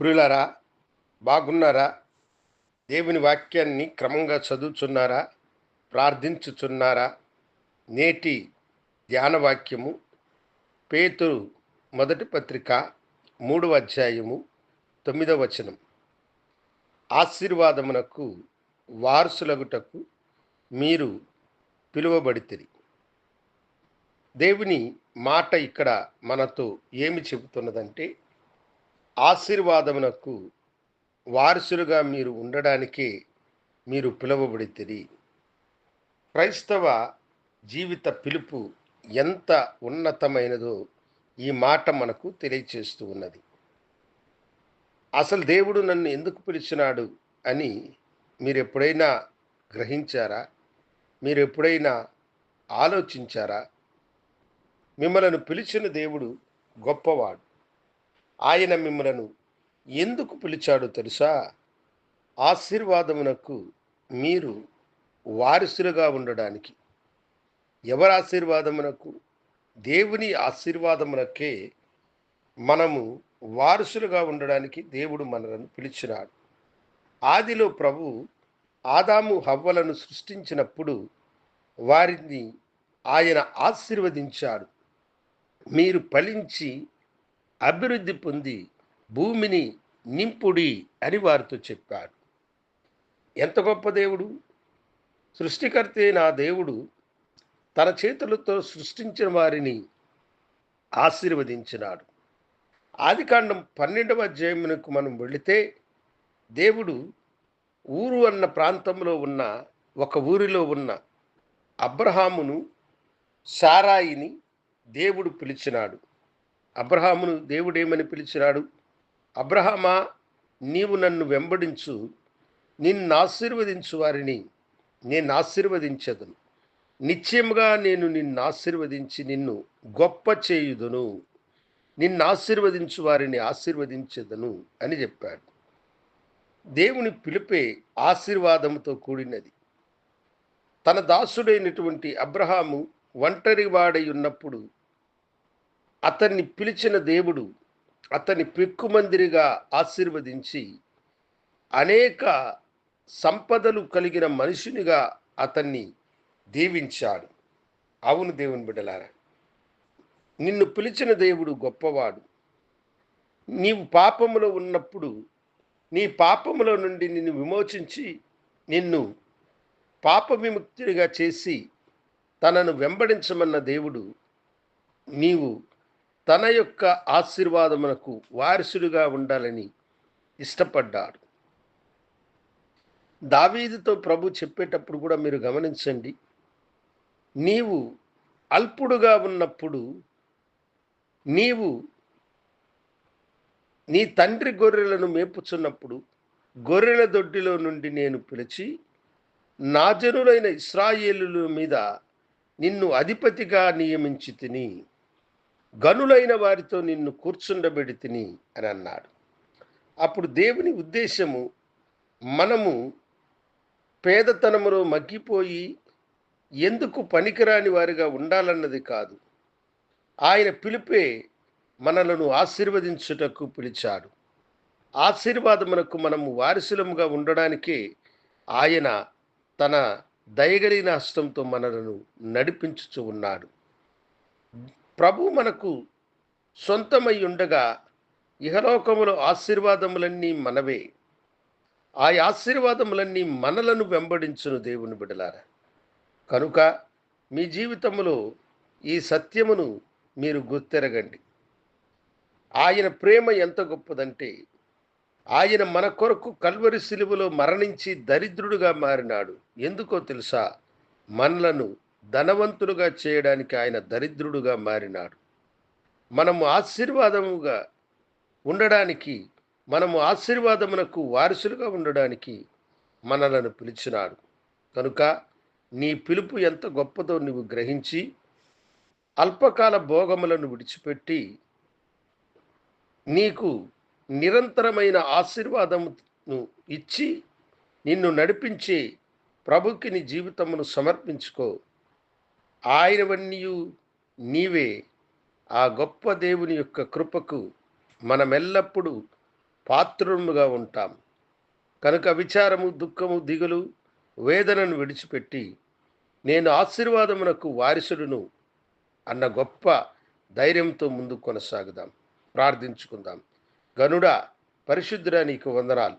ప్రియులారా, బాగున్నారా? దేవుని వాక్యాన్ని క్రమంగా చదువుచున్నారా? ప్రార్థించుచున్నారా? నేటి ధ్యాన వాక్యము పేతురు మొదటి పత్రిక 3వ అధ్యాయము 9వ వచనం. ఆశీర్వాదమునకు వారసులగుటకు మీరు పిలువబడితిరి. దేవుని మాట ఇక్కడ మనతో ఏమి చెబుతున్నదంటే, ఆశీర్వాదమునకు వారసులుగా మీరు ఉండడానికే మీరు పిలువబడితిరి. క్రైస్తవ జీవిత పిలుపు ఎంత ఉన్నతమైనదో ఈ మాట మనకు తెలియచేస్తూ ఉన్నది. అసలు దేవుడు నన్ను ఎందుకు పిలిచినాడు అని మీరు ఎప్పుడైనా గ్రహించారా? మీరు ఎప్పుడైనా ఆలోచించారా? మిమ్మలను పిలిచిన దేవుడు గొప్పవాడు. ఆయన మిమ్మలను ఎందుకు పిలిచాడో తెలుసా? ఆశీర్వాదమునకు మీరు వారసులుగా ఉండడానికి. ఎవరి ఆశీర్వాదమునకు? దేవుని ఆశీర్వాదమునకే మనము వారసులుగా ఉండడానికి దేవుడు మనలను పిలిచినాడు. ఆదిలో ప్రభు ఆదాము హవ్వలను సృష్టించినప్పుడు వారిని ఆయన ఆశీర్వదించాడు. మీరు ఫలించి అభివృద్ధి పొంది భూమిని నింపుడి అని వారితో చెప్పాడు. ఎంత గొప్ప దేవుడు! సృష్టికర్త అయిన ఆ దేవుడు తన చేతులతో సృష్టించిన వారిని ఆశీర్వదించినాడు. ఆదికాండం 12వ అధ్యాయమునకు మనం వెళితే, దేవుడు ఊరు అన్న ప్రాంతంలో ఉన్న ఒక ఊరిలో ఉన్న అబ్రహామును, సారాయిని దేవుడు పిలిచినాడు. అబ్రహామును దేవుడేమని పిలిచినాడు? అబ్రహామా, నీవు నన్ను వెంబడించు, నిన్ను ఆశీర్వదించు వారిని నేను ఆశీర్వదించదును. నిశ్చయముగా నేను నిన్ను ఆశీర్వదించి నిన్ను గొప్ప చేయుదును. నిన్ను ఆశీర్వదించు వారిని ఆశీర్వదించదును అని చెప్పాడు. దేవుని పిలుపే ఆశీర్వాదముతో కూడినది. తన దాసుడైనటువంటి అబ్రహాము ఒంటరి వాడై ఉన్నప్పుడు అతన్ని పిలిచిన దేవుడు అతన్ని పెక్కుమందిరిగా ఆశీర్వదించి అనేక సంపదలు కలిగిన మనుషునిగా అతన్ని దీవించాడు. అవును దేవుని బిడ్డలారా, నిన్ను పిలిచిన దేవుడు గొప్పవాడు. నీవు పాపములో ఉన్నప్పుడు నీ పాపములో నుండి నిన్ను విమోచించి నిన్ను పాప విముక్తుడిగా చేసి తనను వెంబడించమన్న దేవుడు నీవు తన యొక్క ఆశీర్వాదమునకు వారసుడిగా ఉండాలని ఇష్టపడ్డాడు. దావీదుతో ప్రభు చెప్పేటప్పుడు కూడా మీరు గమనించండి, నీవు అల్పుడుగా ఉన్నప్పుడు నీవు నీ తండ్రి గొర్రెలను మేపుచున్నప్పుడు గొర్రెల దొడ్డిలో నుండి నేను పిలిచి నా జనులైన ఇశ్రాయేలుల మీద నిన్ను అధిపతిగా నియమించి తిని, గనులైన వారితో నిన్ను కూర్చుండబెడి తిని అని అన్నాడు. అప్పుడు దేవుని ఉద్దేశము మనము పేదతనములో మగ్గిపోయి ఎందుకు పనికిరాని వారిగా ఉండాలన్నది కాదు. ఆయన పిలిపే మనలను ఆశీర్వదించుటకు పిలిచాడు. ఆశీర్వాదమునకు మనము వారసులముగా ఉండడానికే ఆయన తన దయగలిగిన హస్తంతో మనలను నడిపించుచు ఉన్నాడు. ప్రభు మనకు సొంతమై ఉండగా ఇహలోకములో ఆశీర్వాదములన్నీ మనవే. ఆ ఆశీర్వాదములన్నీ మనలను వెంబడించును దేవుని బిడ్డలారా. కనుక మీ జీవితంలో ఈ సత్యమును మీరు గుర్తెరగండి. ఆయన ప్రేమ ఎంత గొప్పదంటే, ఆయన మన కొరకు కల్వరి శిలువలో మరణించి దరిద్రుడుగా మారినాడు. ఎందుకో తెలుసా? మనలను ధనవంతులుగా చేయడానికి ఆయన దరిద్రుడుగా మారినాడు. మనము ఆశీర్వాదముగా ఉండడానికి, మనము ఆశీర్వాదమునకు వారసులుగా ఉండడానికి మనలను పిలిచినాడు. కనుక నీ పిలుపు ఎంత గొప్పదో నువ్వు గ్రహించి అల్పకాల భోగములను విడిచిపెట్టి నీకు నిరంతరమైన ఆశీర్వాదమును ఇచ్చి నిన్ను నడిపించే ప్రభుకి నీ జీవితమును సమర్పించుకో. ఆయనవన్నీయు నీవే. ఆ గొప్ప దేవుని యొక్క కృపకు మనమెల్లప్పుడూ పాత్రులముగా ఉంటాం. కనుక విచారము, దుఃఖము, దిగులు, వేదనను విడిచిపెట్టి నేను ఆశీర్వాదమునకు వారసుడును అన్న గొప్ప ధైర్యంతో ముందుకు కొనసాగుదాం. ప్రార్థించుకుందాం. గనుడా, పరిశుద్ధుడా, నీకు వందనాలు.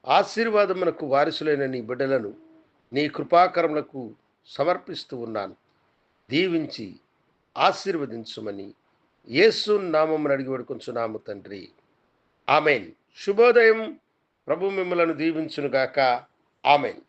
ఆశీర్వాదమునకు వారసులైన నీ బిడ్డలను నీ కృపాకరములకు సమర్పిస్తూ ఉన్నాను. దీవించి ఆశీర్వదించుమని యేసు నామమున అడిగి వేడుకొంచున్నాము తండ్రి. ఆమెన్. శుభోదయం. ప్రభు మిమ్మలను దీవించునుగాక. ఆమెన్.